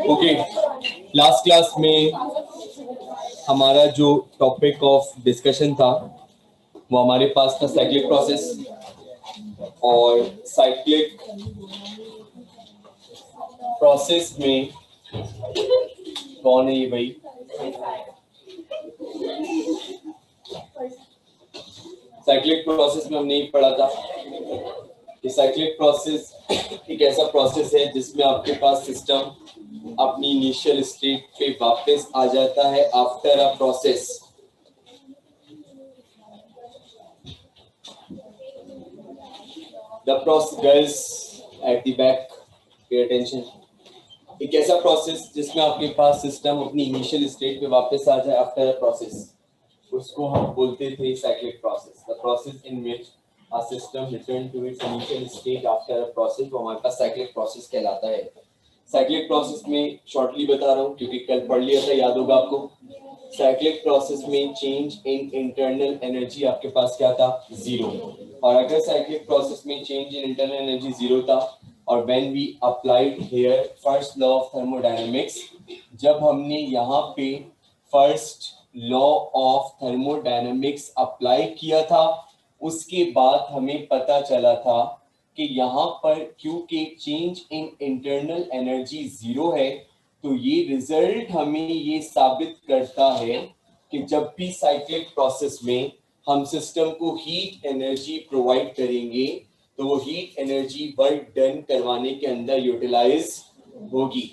Okay, last class में हमारा जो टॉपिक ऑफ डिस्कशन था वो हमारे पास था साइक्लिक प्रोसेस। और साइक्लिक प्रोसेस में कौन है ये भाई? साइक्लिक प्रोसेस में हमने ये पढ़ा था कि साइक्लिक प्रोसेस एक ऐसा प्रोसेस है जिसमें आपके पास सिस्टम अपनी इनिशियल स्टेट पे वापस आ जाता है after a process. The process, girls at the back, pay attention. एक ऐसा प्रोसेस जिसमें आपके पास सिस्टम अपनी इनिशियल स्टेट पे वापस आ जाए आफ्टर अ प्रोसेस, उसको हम बोलते थे cyclic process. The process in which a system return to its initial state after a process, वो हमारे पास साइक्लिक प्रोसेस कहलाता है। साइक्लिक प्रोसेस में शॉर्टली बता रहा हूँ क्योंकि कल पढ़ लिया था, याद होगा आपको। साइक्लिक प्रोसेस में चेंज इन इंटरनल एनर्जी आपके पास क्या था? जीरो। और अगर साइक्लिक प्रोसेस में change in internal energy zero था और when we applied here first law of thermodynamics, जब हमने यहाँ पे first law of thermodynamics apply किया था, उसके बाद हमें पता चला था कि यहाँ पर क्योंकि change in internal energy zero है, तो ये रिजल्ट हमें ये साबित करता है कि जब भी साइक्लिक प्रोसेस में हम सिस्टम को हीट एनर्जी प्रोवाइड करेंगे तो वो हीट एनर्जी वर्क डन करवाने के अंदर यूटिलाइज होगी।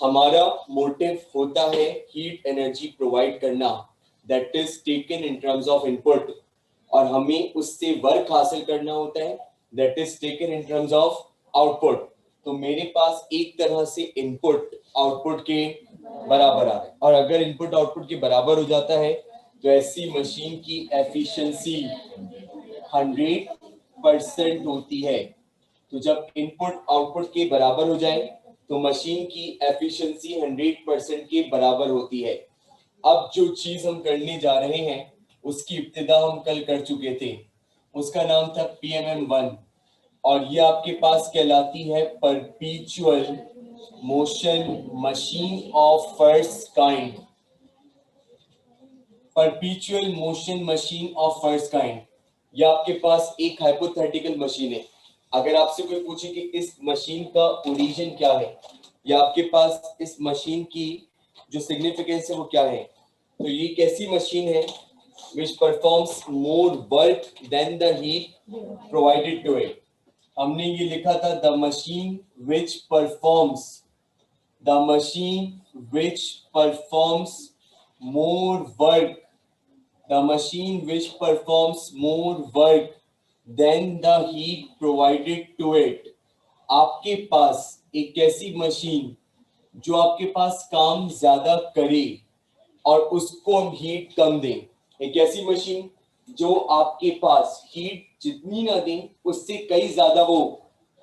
हमारा मोटिव होता है हीट एनर्जी प्रोवाइड करना, that is taken in terms of input, और हमें उससे वर्क हासिल करना होता है, that is taken in terms of output. तो मेरे पास एक तरह से इनपुट आउटपुट के बराबर आ रहा है, और अगर इनपुट आउटपुट के बराबर हो जाता है तो ऐसी मशीन की एफिशिएंसी 100% होती है। तो जब इनपुट आउटपुट के बराबर हो जाए तो मशीन की एफिशिएंसी 100% के बराबर होती है। अब जो चीज हम करने जा रहे हैं उसकी इब्तिदा हम कल कर चुके थे, उसका नाम था PMM1, और ये आपके पास कहलाती है perpetual motion machine of first kind. परपीचुअल motion machine of first kind, ये आपके पास एक हाइपोथेटिकल मशीन है। अगर आपसे कोई पूछे कि इस मशीन का ओरिजिन क्या है या आपके पास इस मशीन की जो सिग्निफिकेंस है वो क्या है, तो ये कैसी मशीन है which performs more work than the heat provided to it। हमने ये लिखा था the machine which performs more work, the machine which performs more work than the heat provided to it। आपके पास एक ऐसी मशीन जो आपके पास काम ज्यादा करे और उसको हम हीट कम दें। एक ऐसी मशीन जो आपके पास हीट जितनी ना दें उससे कई ज्यादा वो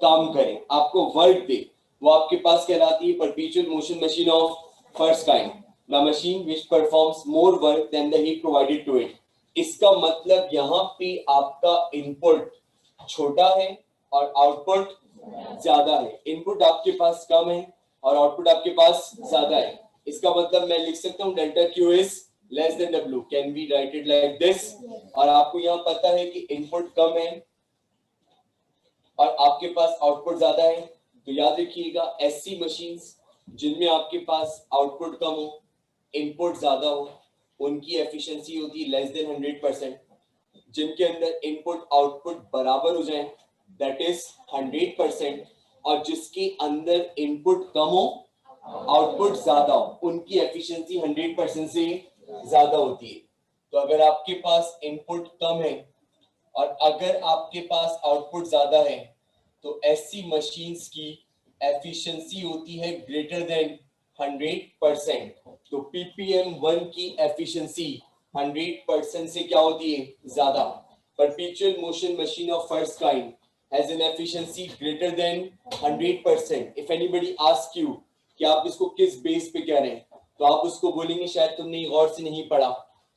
काम करे, आपको वर्क दे, वो आपके पास कहलाती है perpetual motion machine of first kind, the machine which performs more work than the heat provided to it. इसका मतलब यहाँ पे आपका इनपुट छोटा है और आउटपुट ज्यादा है। इनपुट आपके पास कम है और आउटपुट आपके पास ज्यादा है। इसका मतलब मैं लिख सकता हूँ delta Q is less than W, can be right it like this. और आपको यहाँ पता है कि इनपुट कम है और आपके पास आउटपुट ज्यादा है, तो याद रखिएगा ऐसी मशीन्स जिनमें आपके पास आउटपुट कम हो इनपुट ज्यादा हो उनकी एफिशिएंसी होती है लेस देन 100%। जिनके अंदर इनपुट आउटपुट बराबर हो जाए दैट इज 100%, और जिसके अंदर इनपुट कम हो आउटपुट ज्यादा हो उनकी एफिशिएंसी 100% से ज्यादा होती है। तो अगर आपके पास इनपुट कम है और अगर आपके पास आउटपुट ज्यादा है तो ऐसी मशीन्स की एफिशिएंसी होती है ग्रेटर देन 100%। तो PPM1 की एफिशिएंसी 100% से क्या होती है? ज्यादा। Perpetual motion machine of first kind has an efficiency greater than 100%। If anybody asks you कि आप इसको किस बेस पे कह रहे हैं, तो आप उसको बोलेंगे शायद तुमने गौर से नहीं पढ़ा।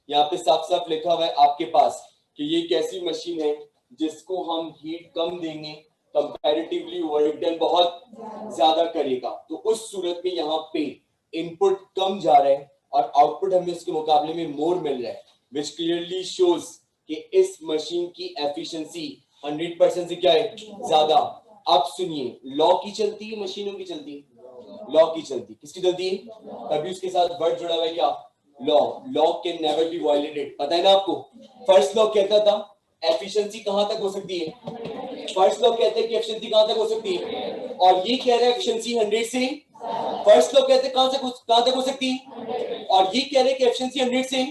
यहाँ पे साफ साफ लिखा हुआ है आपके पास कि ये एक ऐसी मशीन है जिसको हम हीट कम देंगे कंपैरेटिवली वर्क डन बहुत ज्यादा करेगा। तो उस सूरत में यहाँ पे इनपुट कम जा रहा है और आउटपुट हमें उसके मुकाबले में मोर मिल रहा है, विच क्लियरली शोज कि इस मशीन की एफिशिएंसी 100% से क्या है, ज्यादा। अब सुनिए, लॉ की चलती है मशीनों की चलती है? लॉ की चलती। किसकी चलती है? तभी उसके साथ वर्ड जुड़ा हुआ है क्या? Law. Law can never be violated, पता है ना आपको। फर्स्ट लॉ कहता था एफिशिएंसी कहां तक हो सकती है, फर्स्ट लॉ कहते हैं कि एफिशिएंसी कहां तक हो सकती है, और ये कह रहा है एफिशिएंसी 100 से, फर्स्ट लॉ कहते हैं कहां तक हो सकती है, और ये कह रहे हैं कि एफिशिएंसी 100 से।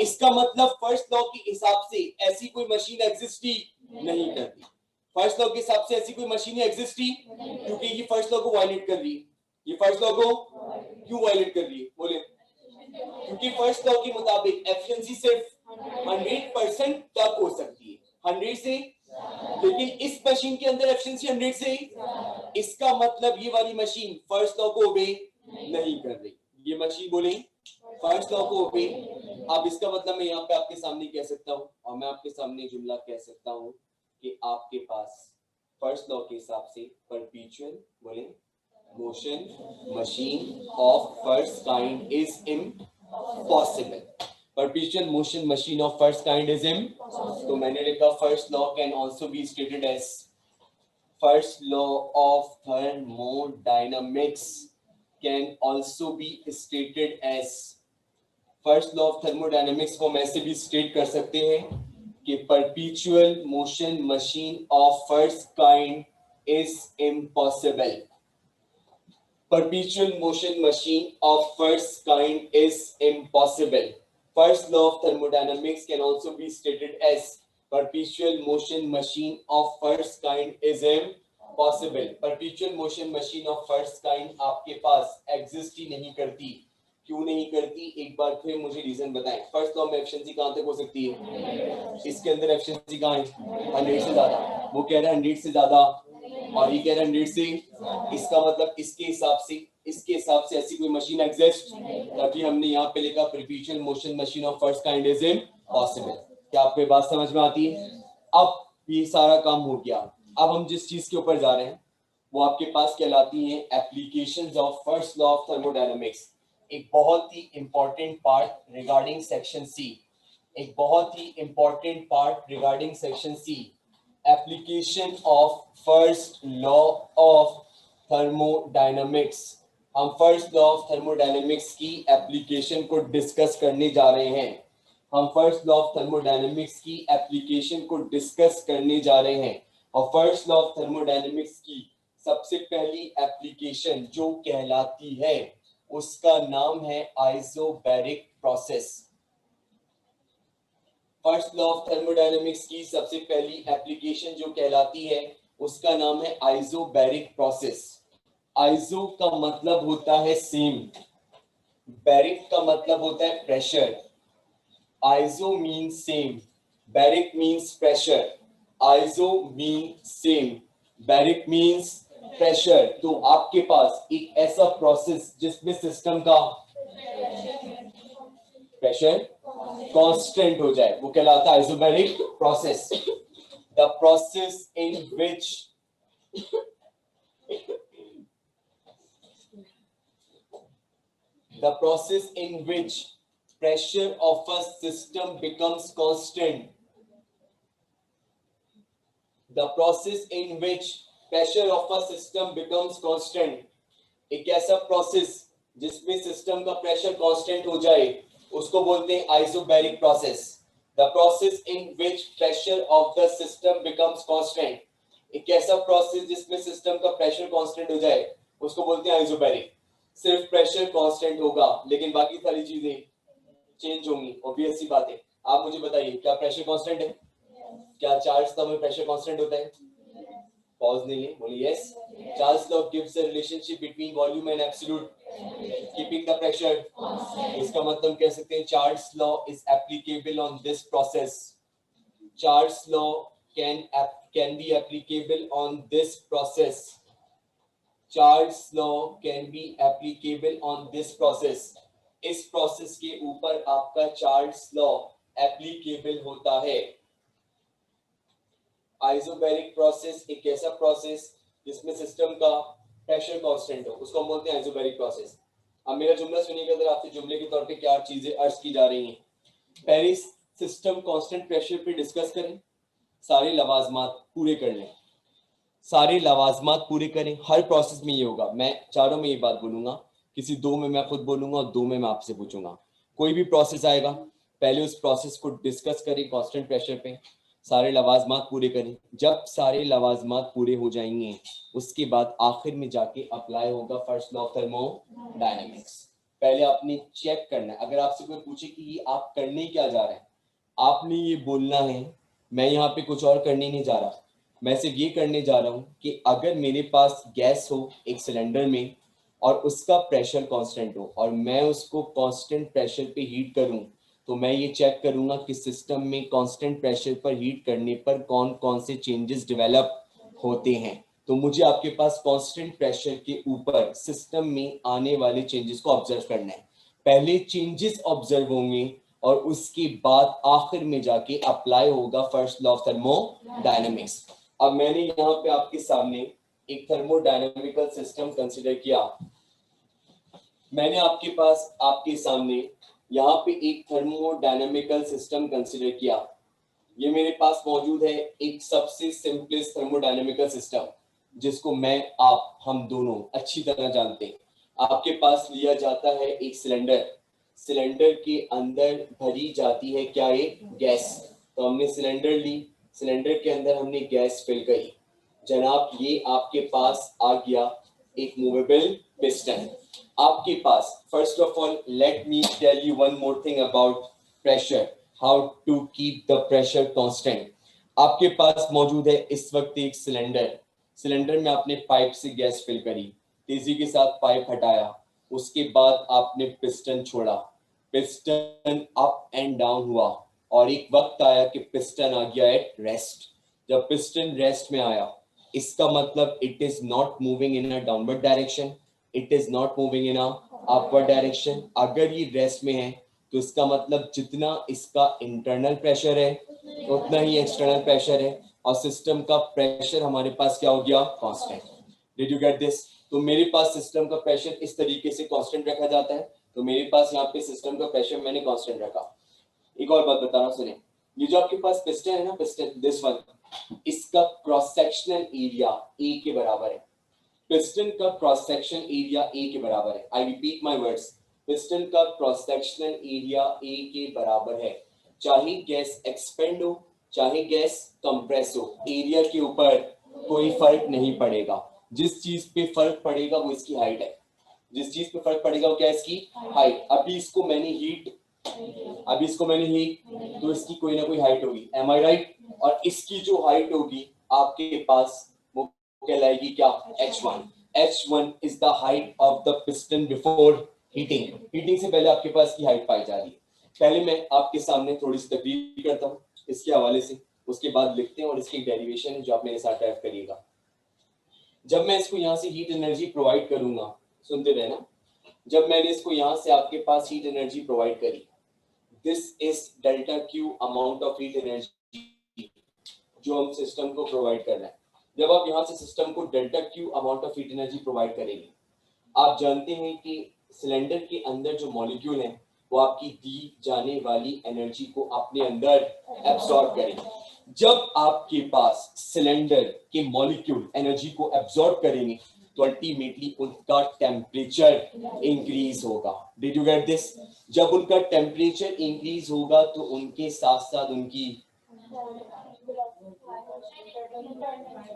इसका मतलब फर्स्ट लॉ के हिसाब से ऐसी कोई मशीन एग्जिस्ट ही नहीं करती। फर्स्ट लॉ के हिसाब से ऐसी कोई मशीन एग्जिस्ट ही, क्योंकि ये फर्स्ट लॉ को वायलेट कर रही है। ये फर्स्ट लॉ को क्यों वायलेट कर रही है, बोले? क्योंकि फर्स्ट लॉ के मुताबिक एफिशिएंसी सिर्फ 100% तक हो सकती है, 100 से, लेकिन इस मशीन के अंदर एफिशिएंसी 100 से। इसका मतलब ये वाली मशीन फर्स्ट लॉ को ओबे नहीं कर रही। ये मशीन बोले फर्स्ट लॉ को ओबे। अब इसका मतलब मैं यहाँ पे आपके सामने कह सकता हूँ, और मैं आपके सामने जुमला कह सकता हूँ कि आपके पास फर्स्ट लॉ के हिसाब से परपेचुअल बोले motion machine of first kind is impossible. Perpetual motion machine of first kind is तो मैंने लिखा first law can also be stated as first law of thermodynamics can also be stated as first law of thermodynamics को हम ऐसे भी state कर सकते हैं कि perpetual motion machine of first kind is impossible. Perpetual motion machine of first kind is impossible. First law of thermodynamics can also be stated as perpetual motion machine of first kind is impossible. Perpetual motion machine of first kind आपके पास exist ही नहीं करती। क्यों नहीं करती, एक बार फिर मुझे reason बताएं। फर्स्ट लॉ में एफिशिएंसी कहां तक हो सकती है, इसके अंदर एफिशिएंसी कहां है, 100 से ज्यादा। वो कह रहा है 100 से ज्यादा, और ये कह रहा है 100 से। इसका मतलब इसके हिसाब से ऐसी कोई मशीन एग्जिस्ट, तभी हमने यहाँ पे लिखा perpetual motion machine of first kind is impossible. क्या आपको बात समझ में आती है? अब ये सारा काम हो गया। अब हम जिस चीज के ऊपर जा रहे हैं वो आपके पास कहलाती है applications of first law of thermodynamics. एक बहुत ही important part regarding section C, एक बहुत ही important part regarding section C, application of first law of thermodynamics. हम फर्स्ट लॉ ऑफ थर्मोडायनामिक्स की एप्लीकेशन को डिस्कस करने जा रहे हैं। हम फर्स्ट लॉ ऑफ थर्मोडायनामिक्स की एप्लीकेशन को डिस्कस करने जा रहे हैं, और फर्स्ट लॉ ऑफ थर्मोडायनामिक्स की सबसे पहली एप्लीकेशन जो कहलाती है उसका नाम है isobaric process. First law of thermodynamics की सबसे पहली एप्लीकेशन जो कहलाती है उसका नाम है आइसोबैरिक प्रोसेस। आइसो का मतलब होता है सेम, बैरिक का मतलब होता है pressure. Iso means same, baric means pressure. Iso means same, baric means pressure. तो आपके पास एक ऐसा प्रोसेस जिसमें सिस्टम का प्रेशर कांस्टेंट हो जाए वो कहलाता है isobaric process. The process in which the process in which pressure of a system becomes constant, the process in which pressure of a system becomes constant, एक ऐसा प्रोसेस जिसमें सिस्टम का प्रेशर कांस्टेंट हो जाए उसको बोलते हैं isobaric process. The process in which pressure of the system becomes constant, एक ऐसा प्रोसेस जिसमें सिस्टम का प्रेशर कांस्टेंट हो जाए उसको बोलते हैं आइसोबैरिक। सिर्फ प्रेशर कांस्टेंट होगा लेकिन बाकी सारी चीजें चेंज होंगी, ऑब्वियस सी बात है। आप मुझे बताइए क्या प्रेशर कांस्टेंट है? क्या चार्ल्स लॉ में प्रेशर कांस्टेंट होता है? पॉज नहीं है, बोलिए yes. Charles law gives a relationship between volume and absolute keeping the pressure. इसका मतलब कह सकते हैं Charles law is applicable on this process. Charles law can be applicable on this process. Charles law can be applicable on this process. इस process के ऊपर आपका Charles law applicable होता है। आइसोबैरिक प्रोसेस एक ऐसा प्रोसेस जिसमें सिस्टम का प्रेशर कांस्टेंट हो, उसको हम बोलते हैं आइसोबैरिक प्रोसेस। अब मेरा जुमला सुनिएगा, अगर आपसे जुमले के तौर पे क्या चीजें अर्ज की जा रही हैं। पहले सिस्टम कांस्टेंट प्रेशर पे डिस्कस करें, सारे लवाजमात पूरे कर लें, सारे लवाजमात पूरे करें। हर प्रोसेस में ये होगा, मैं चारों में ये बात बोलूंगा, किसी दो में मैं खुद बोलूंगा और दो में मैं आपसे पूछूंगा। कोई भी प्रोसेस आएगा, पहले उस प्रोसेस को डिस्कस करें कांस्टेंट प्रेशर पे, सारे लवाजमात पूरे करें। जब सारे लवाजमात पूरे हो जाएंगे, उसके बाद आखिर में जाके अप्लाई होगा फर्स्ट लॉ ऑफ थर्मोडायनेमिक्स। पहले आपने चेक करना है। अगर आपसे कोई पूछे कि ये आप करने क्या जा रहे हैं, आपने ये बोलना है मैं यहाँ पे कुछ और करने नहीं जा रहा, मैं सिर्फ ये करने जा रहा हूँ कि अगर मेरे पास गैस हो एक सिलेंडर में और उसका प्रेशर कांस्टेंट हो और मैं उसको कांस्टेंट प्रेशर पे हीट करूँ, तो मैं ये चेक करूंगा कि सिस्टम में कांस्टेंट प्रेशर पर हीट करने पर कौन कौन से चेंजेस डेवलप होते हैं। तो मुझे आपके पास कांस्टेंट प्रेशर के ऊपर सिस्टम में आने वाले चेंजेस को ऑब्जर्व करना है। पहले चेंजेस ऑब्जर्व होंगे और उसके बाद आखिर में जाके अप्लाई होगा फर्स्ट लॉ ऑफ थर्मोडायनेमिक्स। अब मैंने यहाँ पे आपके सामने एक थर्मोडायनेमिकल सिस्टम कंसीडर किया। मैंने आपके पास आपके सामने यहाँ पे एक थर्मोडायनेमिकल सिस्टम कंसीडर किया। ये मेरे पास मौजूद है एक सबसे सिंपलेस्ट थर्मोडायनेमिकल सिस्टम, जिसको मैं आप हम दोनों अच्छी तरह जानते हैं। आपके पास लिया जाता है एक सिलेंडर, सिलेंडर के अंदर भरी जाती है क्या, एक गैस। तो हमने सिलेंडर ली, सिलेंडर के अंदर हमने गैस फिल करी। जनाब ये आपके पास आ गया एक मूवेबल पिस्टन। आपके पास first of all let me tell you one more thing about pressure, how to keep the pressure constant. आपके पास मौजूद है इस वक्त एक सिलेंडर, सिलेंडर में आपने पाइप से गैस फिल करी, तेजी के साथ पाइप हटाया, उसके बाद आपने पिस्टन छोड़ा, पिस्टन अप एंड डाउन हुआ और एक वक्त आया कि पिस्टन आ गया एट रेस्ट। जब पिस्टन रेस्ट में आया, इसका मतलब it is not moving in a downward direction, it is not moving in a upward direction. अगर ये रेस्ट में है तो इसका मतलब जितना इसका इंटरनल प्रेशर है उतना ही एक्सटर्नल प्रेशर है और सिस्टम का प्रेशर हमारे पास क्या हो गया, constant. Did you get this? तो मेरे पास सिस्टम का प्रेशर इस तरीके से कांस्टेंट रखा जाता है। तो मेरे पास यहाँ पे सिस्टम का प्रेशर मैंने कांस्टेंट रखा। एक और बात बता रहा हूँ, सुने, ये जो आपके पास पिस्टन है ना, पिस्टन दिस वन, इसका क्रॉस सेक्शनल एरिया ए के बराबर है। पिस्टन का क्रॉस सेक्शन एरिया ए के बराबर है। I repeat my words, piston का क्रॉस सेक्शनल एरिया ए के बराबर है। चाहे गैस एक्सपेंड हो चाहे गैस कंप्रेस हो, एरिया के ऊपर कोई फर्क नहीं पड़ेगा। जिस चीज पे फर्क पड़ेगा वो इसकी हाइट है, जिस चीज पे फर्क पड़ेगा वो क्या है, इसकी हाइट। अभी इसको मैंने हीट, अभी इसको मैंने हीट, तो इसकी कोई ना कोई हाइट होगी, एम आई राइट? और इसकी जो हाइट होगी आपके पास वो कहलाएगी क्या, h1। h1 is the height of the piston before heating। Heating से पहले आपके पास की हाइट पाई जा रही है। पहले मैं आपके सामने थोड़ी सी तकरीर करता हूँ इसके हवाले से, उसके बाद लिखते हैं और इसकी डेरिवेशन है जो आप मेरे साथ टाइप करिएगा। जब मैं इसको यहाँ से हीट एनर्जी प्रोवाइड करूंगा, सुनते रहे ना, जब मैंने इसको यहाँ से आपके पास हीट एनर्जी प्रोवाइड करी, this is delta Q amount of heat energy जो हम सिस्टम को प्रोवाइड कर रहे हैं। जब आप यहाँ से सिस्टम को delta Q amount of heat energy provide करेंगे, आप जानते हैं कि सिलेंडर के अंदर जो मॉलिक्यूल हैं वो आपकी दी जाने वाली एनर्जी को अपने अंदर एब्सॉर्ब करेंगे। जब आपके पास सिलेंडर के मॉलिक्यूल एनर्जी को एब्सॉर्ब करेंगे तो अल्टीमेटली उनका टेम्परेचर इंक्रीज होगा। Did you get this? जब उनका टेम्परेचर इंक्रीज होगा तो उनके साथ साथ उनकी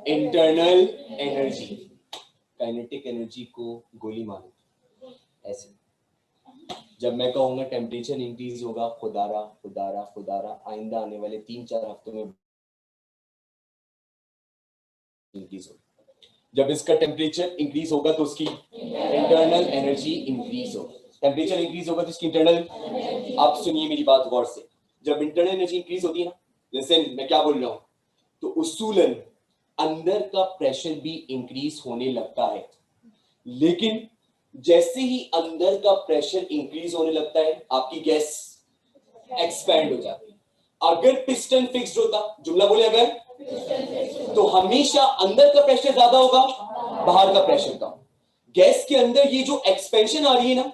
इंटरनल एनर्जी, काइनेटिक एनर्जी को गोली मारो ऐसे। जब मैं कहूंगा टेम्परेचर इंक्रीज होगा, खुदारा खुदारा खुदारा आइंदा आने वाले 3-4 हफ्तों में इंक्रीज होगा। जब इसका टेम्परेचर इंक्रीज होगा तो उसकी इंटरनल एनर्जी इंक्रीज होगी। टेम्परेचर इंक्रीज होगा तो इसकी इंटरनल, आप सुनिए मेरी बात गौर से, जब इंटरनल एनर्जी इंक्रीज होती है ना, जैसे मैं क्या बोल रहा हूं, तो उसूलन अंदर का प्रेशर भी इंक्रीज होने लगता है। लेकिन जैसे ही अंदर का प्रेशर इंक्रीज होने लगता है आपकी गैस एक्सपैंड हो जाती है। अगर पिस्टन फिक्स्ड होता, जुमला बोले अगर तो हमेशा अंदर का प्रेशर ज्यादा होगा, बाहर का प्रेशर कम। गैस के अंदर ये जो एक्सपेंशन आ रही है ना,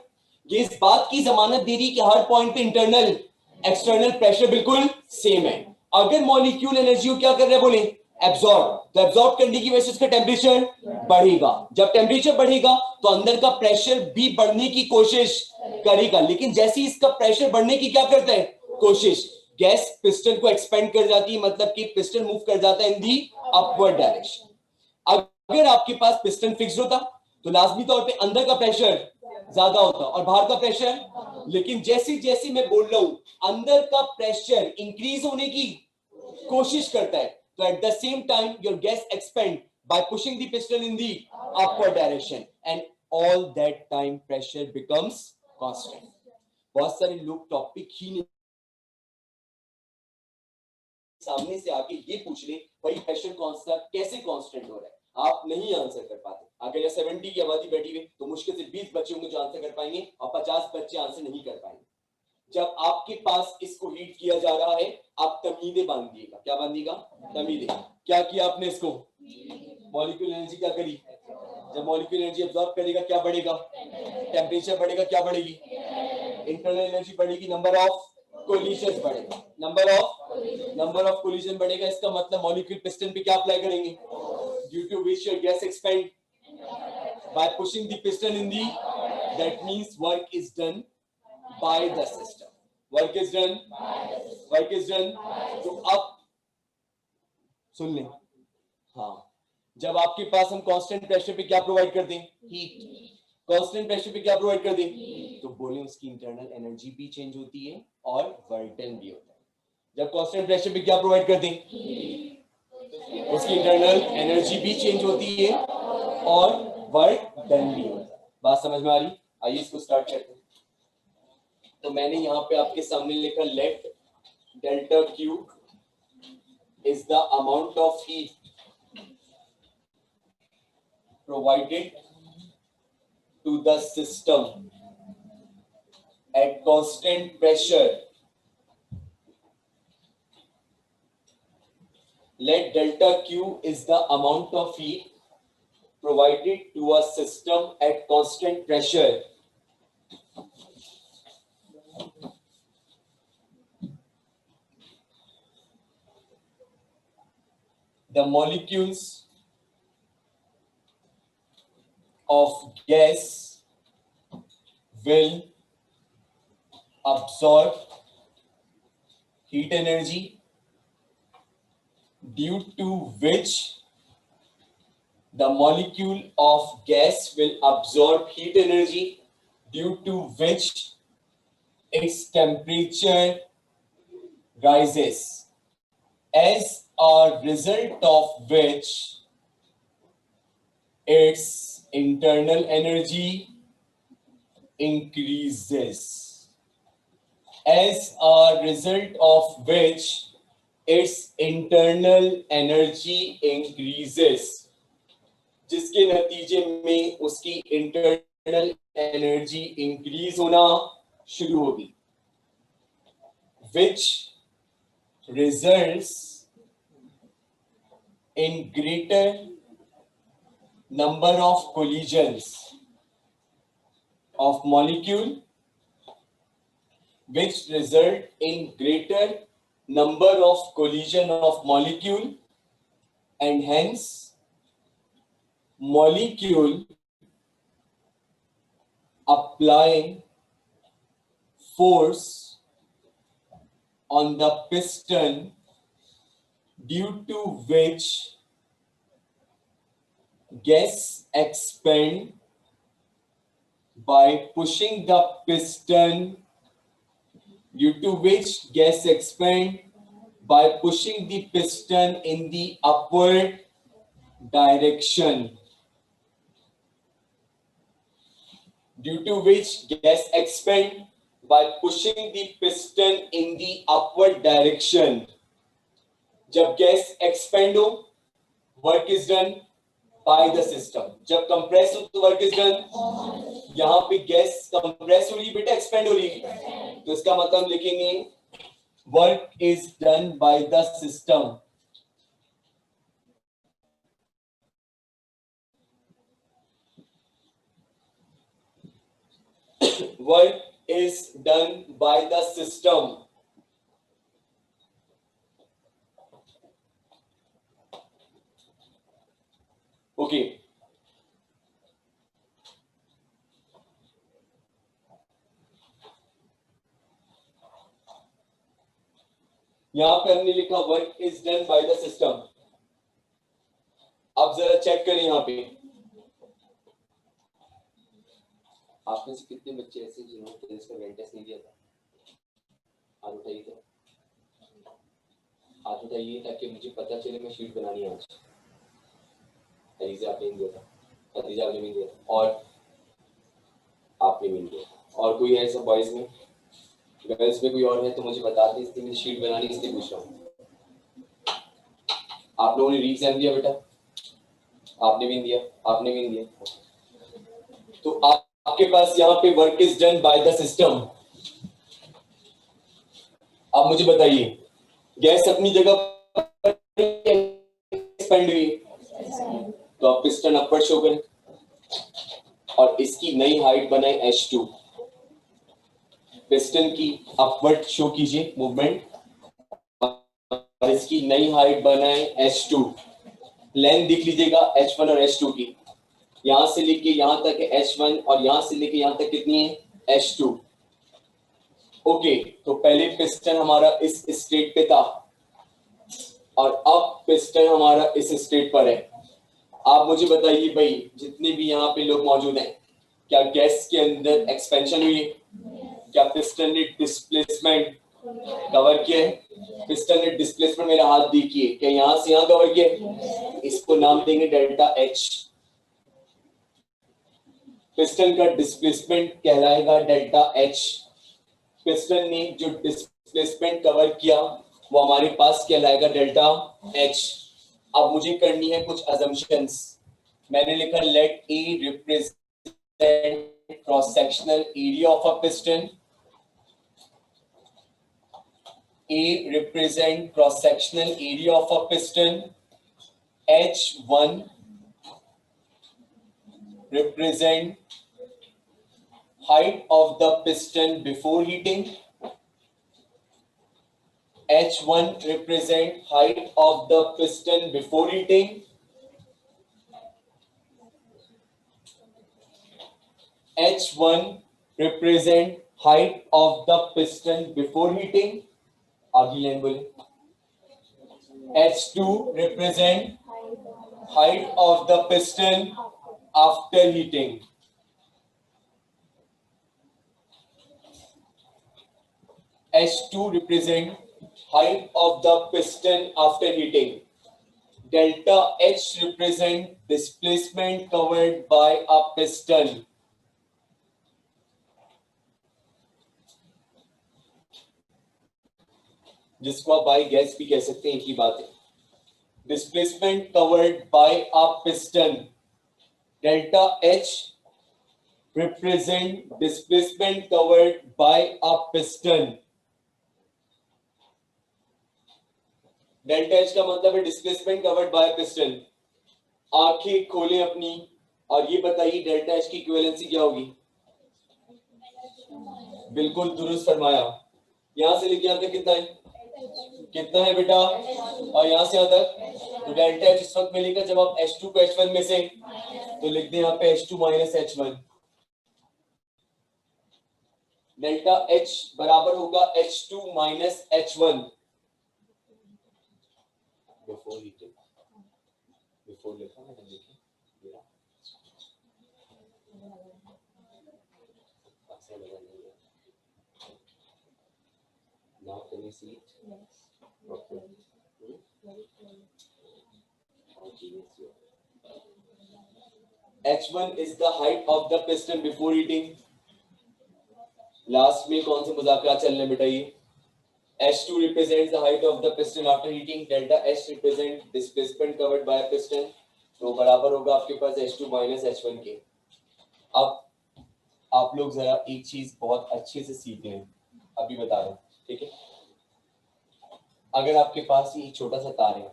ये इस बात की जमानत दे रही है कि हर पॉइंट पे इंटरनल एक्सटर्नल प्रेशर बिल्कुल सेम है। अगर मॉलिक्यूल एनर्जी को क्या कर रहे हैं बोले, एब्जॉर्ब, तो एब्जॉर्ब करने की वजह से उसका टेम्परेचर बढ़ेगा। जब टेम्परेचर बढ़ेगा तो अंदर का प्रेशर भी बढ़ने की कोशिश करेगा, लेकिन जैसे ही इसका प्रेशर बढ़ने की क्या करता है कोशिश, गैस पिस्टन को एक्सपेंड कर जाती है, मतलब कि पिस्टन मूव कर जाता है इन दी अपवर्ड डायरेक्शन। अगर आपके पास पिस्टन फिक्स होता तो लाजमी तौर पे अंदर का प्रेशर ज्यादा होता और बाहर का प्रेशर, लेकिन जैसे जैसे मैं बोल रहा हूं अंदर का प्रेशर इंक्रीज होने की कोशिश करता है, तो at the same time your gas expand bye pushing the piston in the upward direction and all that time pressure becomes constant. बहुत सारे लोग टॉपिक ही नहीं, सामने से आके ये पूछ ले भाई प्रेशर कांस्टेंट कैसे कांस्टेंट हो रहा है, आप नहीं आंसर कर पाते। अगर 70 की आबादी बैठी हुई तो मुश्किल से 20 बच्चे होंगे जो आंसर कर पाएंगे और 50 बच्चे आंसर नहीं कर पाएंगे। जब आपके पास इसको हीट किया जा रहा है आप तमीदें बांधिएगा। क्या बांधिएगा? तमीदें। क्या किया आपने इसको? मॉलिक्यूल एनर्जी क्या करी? जब मॉलिक्यूल एनर्जी अब्सॉर्ब करेगा क्या बढ़ेगा? टेम्परेचर बढ़ेगा। क्या बढ़ेगी? इंटरनल एनर्जी बढ़ेगी, नंबर ऑफ कोलिजन बढ़ेगा। नंबर ऑफ कोलिजन बढ़ेगा, इसका मतलब मॉलिक्यूल पिस्टन पे क्या अप्लाई करेंगे? Due to which your gas expand by pushing the piston in the, that means work is done by the system. Work is done. तो अब सुन लें, हाँ, जब आपके पास हम कांस्टेंट प्रेशर पे क्या प्रोवाइड कर दें? हीट। कांस्टेंट प्रेशर पे क्या प्रोवाइड कर दें? तो बोले उसकी इंटरनल एनर्जी भी चेंज होती है और वर्क डन भी होता है। जब कांस्टेंट प्रेशर पे क्या प्रोवाइड कर दें? उसकी इंटरनल एनर्जी भी चेंज होती है और वर्क डन भी होता है। बात समझ में आ रही? आइए इसको स्टार्ट करते हैं। तो मैंने यहाँ पे आपके सामने लिखा let delta Q is the amount of heat provided to the system at constant pressure. Let delta Q is the amount of heat provided to a system at constant pressure. The molecules of gas will absorb heat energy, due to which the molecule of gas will absorb heat energy, due to which its temperature rises, as a result of which its internal energy increases, as a result of which its internal energy increases, जिसके नतीजे में उसकी internal energy increase होना शुरू होगी, which results in greater number of collisions of molecule, which result in greater number of collision of molecule, and hence molecule applying force on the piston, due to which gas expand by pushing the piston, due to which gas expand by pushing the piston in the upward direction, due to which gas expand by pushing the piston in the upward direction. जब gas expand हो work is done by the system, जब compress हो तो work is done. यहां पे gas compress हो रही है बेटा, एक्सपेंड हो रही है, तो इसका मतलब लिखेंगे work is done by the system work is done by the system. Okay. यहां पे हमने लिखा work is done by the system. अब जरा चेक करें यहां पे आप में से कितने बच्चे ऐसे जिन्होंने टेस्ट का वेंट टेस्ट नहीं दिया था? हाथ उठाइए तो हाथ उठाइए ताकि मुझे पता चले मैं शीट बनानी है आज. हरीजा आपने नहीं दिया था, खदीजा आपने नहीं दिया था, और आपने नहीं दिया. और कोई है ऐसा बॉयज में? गर्ल्स में कोई और है तो मुझे बता दें, इसलिए मुझे शीट बनानी इसलिए पूछ रहा हूँ. आप लोगों ने री एग्जाम दिया बेटा? आपने भी नहीं दिया, आपने भी नहीं दिया. तो आपके पास यहाँ पे work is done by the system. आप मुझे बताइए गैस अपनी जगह एक्सपेंड हुई तो आप पिस्टन अपवर्ड शो करें और इसकी नई हाइट बनाए H2. पिस्टन की अपवर्ड शो कीजिए मूवमेंट और इसकी नई हाइट बनाए H2. लेंथ देख लीजिएगा H1 और H2 की. यहां से लेके यहां तक है H1 और यहां से लेके यहां तक कितनी है H2. ओके, तो पहले पिस्टन हमारा इस स्टेट पे था और अब पिस्टन हमारा इस स्टेट पर है. आप मुझे बताइए भाई, जितने भी यहाँ पे लोग मौजूद हैं, क्या गैस के अंदर एक्सपेंशन हुई है? क्या पिस्टन ने डिस्प्लेसमेंट कवर किया है? पिस्टन ने डिस्प्लेसमेंट मेरा हाथ देखिए, क्या यहां से यहां कवर किया? इसको नाम देंगे डेल्टा H. पिस्टन का डिस्प्लेसमेंट कहलाएगा डेल्टा H. पिस्टन ने जो डिस्प्लेसमेंट कवर किया वो हमारे पास कहलाएगा डेल्टा H. अब मुझे करनी है कुछ assumptions. मैंने लिखा let A represent cross sectional area of a piston. A represent cross sectional area of a piston. H1 represent height of the piston before heating. H1 represent height of the piston before heating. H1 represent height of the piston before heating. आगे line बोले. H2 represent height of the piston after heating. H2 represent height of the piston after heating. Delta H represent displacement covered by a piston. जिसको आप by gas भी कह सकते हैं, एक ही बात है. Displacement covered by a piston. Delta H represent displacement covered by a piston. Delta H का मतलब है displacement covered by a piston. आंखें खोलें अपनी और ये बताइए डेल्टा H की इक्विवेलेंसी क्या होगी? बिल्कुल दुरुस्त फरमाया. यहां से लेके यहां तक कितना है? कितना है बेटा? और यहां से यहां तक तो डेल्टा H इस वक्त मिलेगा जब आप H2 को H1 में से तो लिख दें यहाँ पे H2 minus H1. Delta H बराबर होगा H2 minus H1. Before heating, before लिखा मैंने, देखिए मेरा अच्छा लगा नहीं है. Now can you see it? Okay. H1 is the height of the piston before heating. Last में कौन से मुज़ाकरात चल रहे हैं बेटा? ये H2 represents the height of the piston after heating. Delta H represent displacement covered by a piston. तो बराबर होगा आपके पास H2 minus H1 के. अब आप लोग जरा एक चीज बहुत अच्छे से सीख लें, अभी बता रहा हूं, ठीक है? अगर आपके पास ये छोटा सा तार है,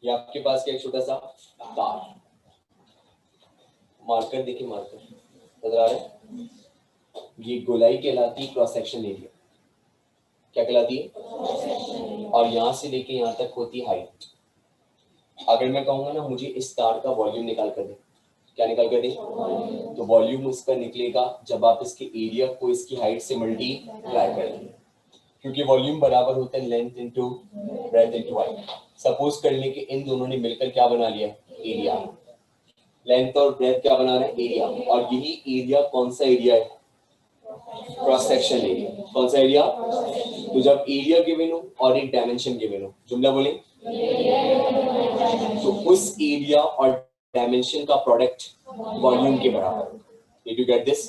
ये आपके पास क्या छोटा सा तार, मार्कर देखिए, मार्कर नजर आ रहा है, ये गोलाई कहलाती है क्रॉस सेक्शन एरिया। क्या कहलाती है? और यहाँ से लेके यहाँ तक होती है हाइट। अगर मैं कहूँगा ना मुझे इस तार का वॉल्यूम निकाल कर दे, क्या निकाल कर दे? तो वॉल्यूम उसका निकलेगा जब आप इसके एरिया को इसकी हाइट से मल्टीप्लाई करेंगे, क्योंकि वॉल्यूम बराबर होता है length into breadth into height. Suppose कर लें कि इन दोनों ने मिलकर क्या बना लिया? एरिया। लेंथ और ब्रेथ क्या बना रहे हैं? एरिया। और यही एरिया कौन सा एरिया है? Cross section area. कौन सा एरिया? तो जब एरिया गिवन हो और एक डायमेंशन गिवन हो, जुमला बोले, तो उस एरिया और डायमेंशन का प्रोडक्ट वॉल्यूम के बराबर। Did you get this?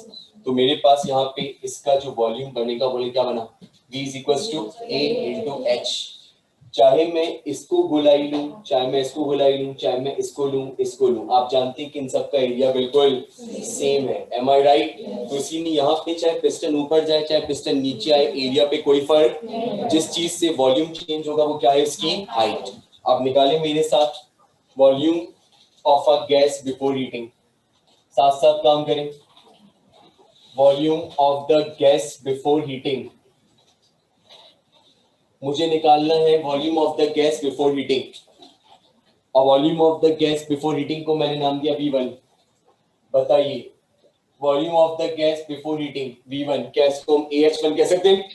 तो मेरे पास यहाँ पे इसका जो वॉल्यूम बनेगा बोले क्या बना? V is equals to A into H। चाहे मैं इसको गोलाई लूं, चाहे मैं इसको गोलाई लूं, चाहे मैं इसको लूं, आप जानते हैं कि इन सब का एरिया बिल्कुल सेम है। Am I right? तो इसीलिए यहाँ पे चाहे पिस्टन ऊपर जाए चाहे पिस्टन नीचे आए, एरिया पे कोई फर्क, जिस चीज से वॉल्यूम चेंज होगा वो क्या है? इसकी हाइट। आप निकालें मेरे साथ volume of a gas before heating, साथ साथ काम करें। Volume of the gas before heating, मुझे निकालना है volume of the gas before heating. और volume of the gas before heating को मैंने नाम दिया V1। बताइए volume of the gas before heating V1, क्या इसको हम AH1 कह सकते हैं?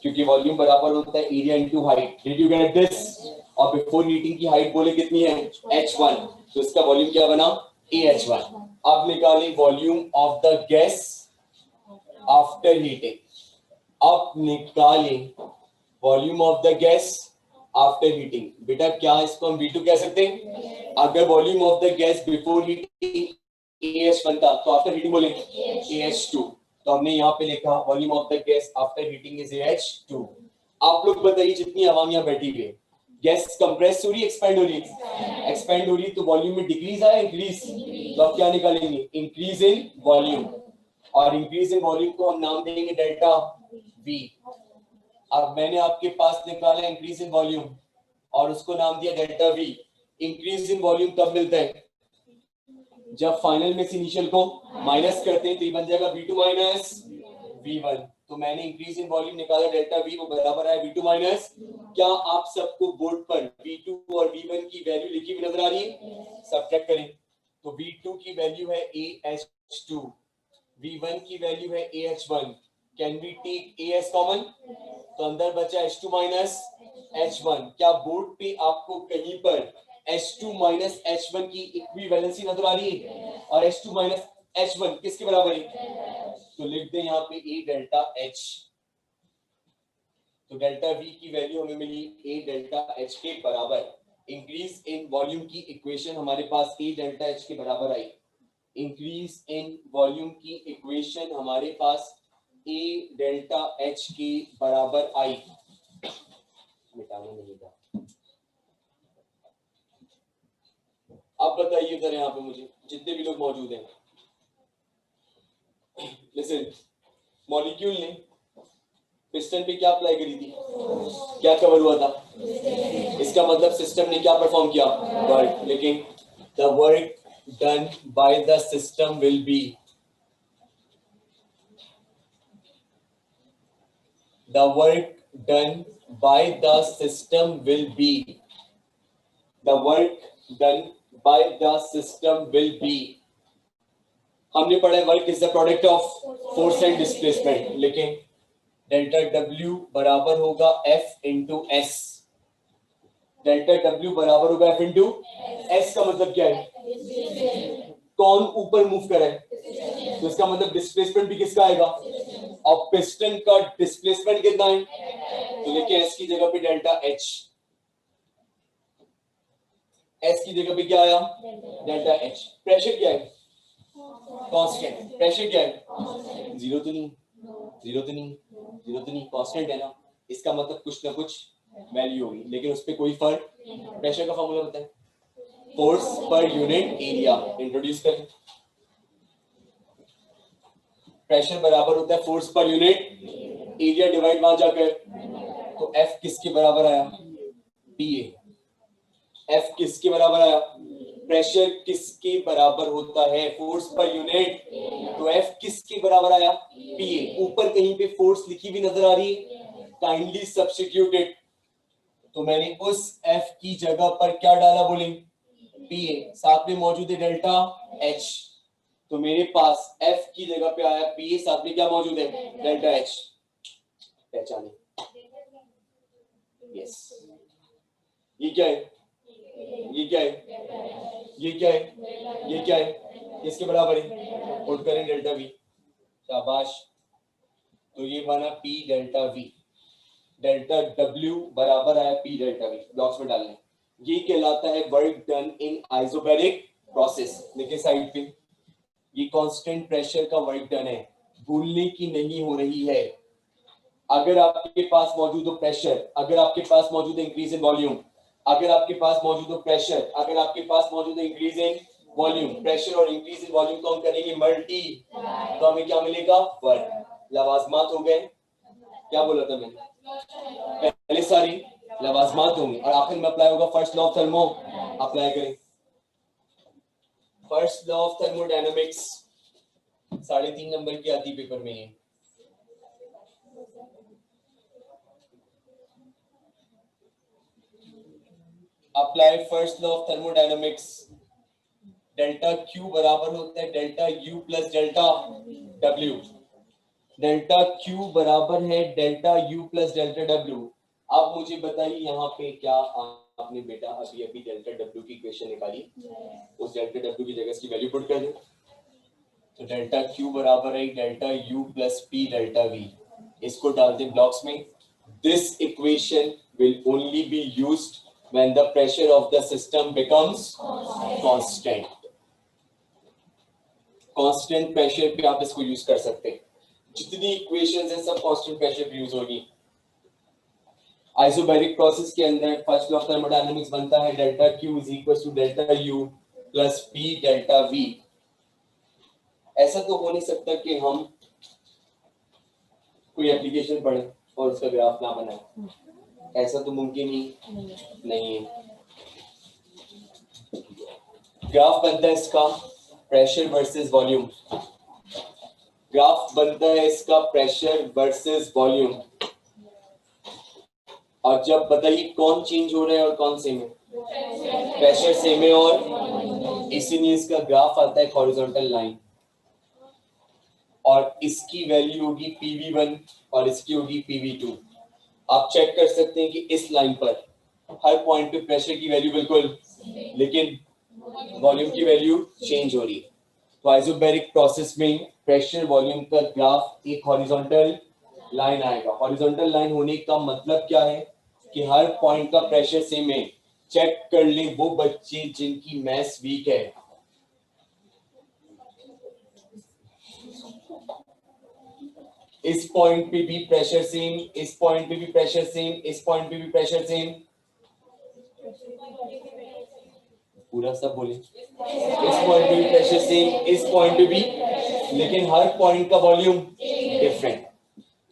क्योंकि वॉल्यूम बराबर होता है area into height. Did you get this? और बिफोर हीटिंग की हाइट बोले कितनी है? H1। तो इसका वॉल्यूम क्या बना? AH1। अब निकालें volume of the gas after heating. अब निकालें volume of the gas after heating. बेटा क्या इसको हम V2 कह सकते हैं? अगर volume of the gas before heating AH1 था तो आफ्टर हीटिंग बोले AH2। तो हमने यहाँ पे लिखा volume of the gas after heating is AH2। आप लोग बताइए जितनी आवाम यहाँ बैठी हुई है, गैस कंप्रेस हो रही है, एक्सपेंड हो रही है? एक्सपेंड हो रही है, तो वॉल्यूम में डिक्रीज आया, इंक्रीज? तो आप क्या निकालेंगे? Increase in volume. और इंक्रीज इन वॉल्यूम को हम नाम देंगे डेल्टा V। अब मैंने आपके पास निकाला इंक्रीज इन वॉल्यूम और उसको नाम दिया delta V। Increase in volume कब मिलता है? जब फाइनल में से इनिशियल को माइनस करते हैं तो ये बन जाएगा V2 माइनस V1। तो मैंने इंक्रीज इन वॉल्यूम निकाला डेल्टा V, वो बराबर है V2 माइनस। क्या आप सबको बोर्ड पर V2 और V1 की वैल्यू लिखी हुई नजर आ रही है? सब्ट्रैक्ट करें तो V2 की वैल्यू है AH2, V1 की वैल्यू है AH1। Can we take A as common? तो अंदर बचा H2 माइनस H1। क्या बोर्ड पे आपको कहीं पर H2 माइनस H1 की इक्विवेलेंसी नजर आ रही है? और H2 माइनस H1 किसके बराबर है? तो लिख दें यहाँ पे A डेल्टा H। तो डेल्टा V की वैल्यू हमें मिली A डेल्टा H के बराबर। इंक्रीज इन वॉल्यूम की इक्वेशन हमारे पास A डेल्टा H के बराबर आई। इंक्रीज इन वॉल्यूम की इक्वेशन हमारे पास A डेल्टा H के बराबर आई। मिटाना नहीं था। अब बताइए उधर यहाँ पे मुझे जितने भी लोग मौजूद हैं, लिसन, मॉलिक्यूल ने पिस्टन पे क्या अप्लाई करी थी? क्या कवर हुआ था? इसका मतलब सिस्टम ने क्या परफॉर्म किया? वर्क। लेकिन the work done by the system will be, the work done by the system will be, the work done by the system will be। हमने पढ़ा है work is the product of force and displacement, लेकिन delta W बराबर होगा F into S। Delta W बराबर होगा F into S का मतलब क्या है? कौन ऊपर मूव कर रहा है? तो इसका मतलब डिस्प्लेसमेंट भी किसका आएगा? और पिस्टन का डिस्प्लेसमेंट कितना है? तो देखिए S की जगह पे डेल्टा H, S की जगह पे क्या आया? Delta H। प्रेशर क्या है? कांस्टेंट। प्रेशर क्या है? जीरो तो नहीं, जीरो तो नहीं, जीरो तो नहीं, कांस्टेंट है ना। इसका मतलब कुछ ना कुछ वैल्यू होगी, लेकिन उस पर कोई फर्क। प्रेशर का फॉर्मूला होता है force per unit area. Introduce करें। प्रेशर बराबर होता है force per unit area divide वहां जाकर, तो F किसके बराबर आया? PA। F किसके बराबर आया? प्रेशर किसके बराबर होता है, फोर्स पर यूनिट, तो F किसके बराबर आया, PA। ऊपर कहीं पे फोर्स लिखी भी नजर आ रही है, काइंडली सब्स्टिट्यूट। तो मैंने उस F की जगह पर क्या डाला बोले, PA, साथ में मौजूद है डेल्टा H, तो मेरे पास F की जगह पे आया PA, साथ में क्या मौजूद है, डेल्टा H। पहचाने, यस, ये क्या है, ये क्या है, ये क्या है, ये क्या है, किसके बराबर है, पुट करें डेल्टा V, शाबाश। तो ये बना P delta V, delta W बराबर आया P डेल्टा V, ब्लॉक्स में डालने। ये कहलाता है work done in isobaric process. देखिए साइड पे, ये कांस्टेंट प्रेशर का वर्क डन है, भूलने की नहीं हो रही है। अगर आपके पास मौजूद हो प्रेशर, अगर आपके पास मौजूद है इंक्रीज इन वॉल्यूम, अगर आपके पास मौजूद हो प्रेशर, अगर आपके पास मौजूद है इंक्रीज इन वॉल्यूम, प्रेशर और इंक्रीज इन वॉल्यूम को हम करेंगे मल्टी, तो हमें क्या मिलेगा, वर्क। लवाजमात हो गए, क्या बोला था मैंने, पहले सारी लवाजमात होंगे और आखिर में अप्लाई होगा first law of thermo. Apply करें first law of thermodynamics, 3.5 number की आती पेपर में है। Apply first law of thermodynamics, delta Q बराबर होता है delta U plus delta W। Delta Q बराबर है delta U plus delta W। अब मुझे बताइए यहाँ पे क्या आपने बेटा अभी अभी डेल्टा W की इक्वेशन निकाली, उस डेल्टा W की जगह इसकी वैल्यू पुट कर दे, तो डेल्टा Q बराबर है delta U plus P delta V। इसको डाल दे ब्लॉक्स में। This equation will only be used when the pressure of the system becomes constant। Constant pressure पे आप इसको यूज कर सकते हैं, जितनी इक्वेशंस हैं सब कांस्टेंट प्रेशर पे यूज होगी। आइसोबैरिक प्रोसेस के अंदर फर्स्ट लॉ ऑफ थर्मोडायनामिक्स बनता है delta Q is equal to delta U plus P delta V। ऐसा तो हो नहीं सकता कि हम कोई एप्लीकेशन पढ़े और उसका ग्राफ ना बनाए, ऐसा तो मुमकिन ही नहीं है। ग्राफ बनता है इसका प्रेशर वर्सेस वॉल्यूम, ग्राफ बनता है इसका प्रेशर वर्सेस वॉल्यूम। और जब बताइए कौन चेंज हो रहा है और कौन सेम है, प्रेशर सेम है, और इसीलिए इसका ग्राफ आता है हॉरिजॉन्टल लाइन, और इसकी वैल्यू होगी PV1 और इसकी होगी PV2। आप चेक कर सकते हैं कि इस लाइन पर हर पॉइंट पे प्रेशर की वैल्यू बिल्कुल, लेकिन वॉल्यूम की वैल्यू चेंज हो रही है। तो आइसोबैरिक प्रोसेस में प्रेशर वॉल्यूम का ग्राफ एक हॉरिजॉन्टल लाइन आएगा। हॉरिजॉन्टल लाइन होने का मतलब क्या है कि हर पॉइंट का प्रेशर सेम है। चेक कर ले वो बच्चे जिनकी मैथ्स वीक है, इस पॉइंट पे भी प्रेशर सेम, इस पॉइंट पे भी प्रेशर सेम, इस पॉइंट पे भी प्रेशर सेम, पूरा सब बोले, इस पॉइंट पे भी प्रेशर सेम, इस पॉइंट पे भी, लेकिन हर पॉइंट का वॉल्यूम डिफरेंट,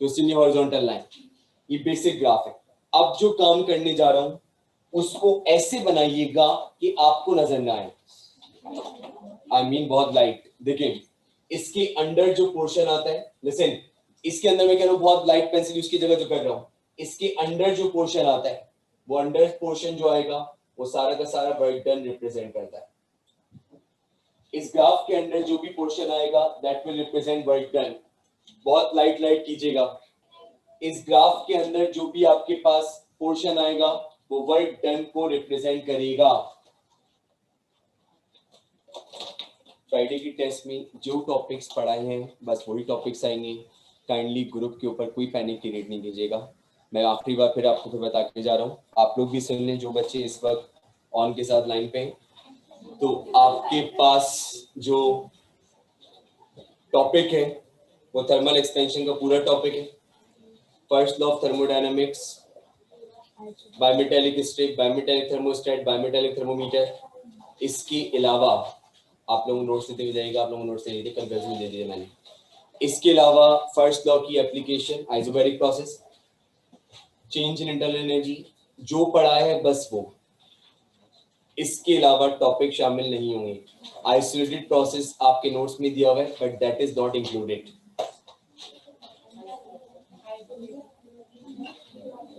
तो इसलिए हॉरिजॉन्टल लाइन। ये बेसिक ग्राफ है। अब जो काम करने जा रहा हूं उसको ऐसे बनाइएगा कि आपको नजर ना आए, आई मीन बहुत लाइट। देखिए इसके अंदर जो पोर्शन आता है, लिसन, इसके अंदर मैं कह रहा हूं बहुत लाइट पेंसिल उसकी जगह जो कर रहा हूं, इसके अंदर जो पोर्शन आता है वो अंडर पोर्शन जो आएगा वो सारा का सारा वर्क डन रिप्रेजेंट करता है। इस ग्राफ के अंदर जो भी पोर्शन आएगा that will represent work done. बहुत लाइट लाइट कीजिएगा। इस ग्राफ के अंदर जो भी आपके पास पोर्शन आएगा वो वर्क डन को रिप्रेजेंट करेगा। फ्राइडे की टेस्ट में जो टॉपिक्स पढ़ाए हैं बस वही टॉपिक्स आएंगे। काइंडली ग्रुप के ऊपर कोई पैनिक क्रिएट नहीं कीजिएगा। मैं आखिरी बार फिर आपको बता के जा रहा हूँ, आप लोग भी सुन लें जो बच्चे इस वक्त ऑन के साथ लाइन पे हैं। तो आपके पास जो टॉपिक है वो थर्मल एक्सपेंशन का पूरा टॉपिक है। First law of thermodynamics, bimetallic strip, bimetallic thermostat, bimetallic thermometer. इसके अलावा आप लोगों नोट्स देते हुए जाएगा, आप लोगों नोट्स दे दिए, कल भी दे दिए मैंने। इसके अलावा फर्स्ट लॉ की application, isobaric process, change in internal energy, जो पढ़ा है बस वो। इसके अलावा टॉपिक शामिल नहीं होंगे। आइसोलेटेड प्रोसेस आपके नोट्स में दिया हुआ है, but that is not included.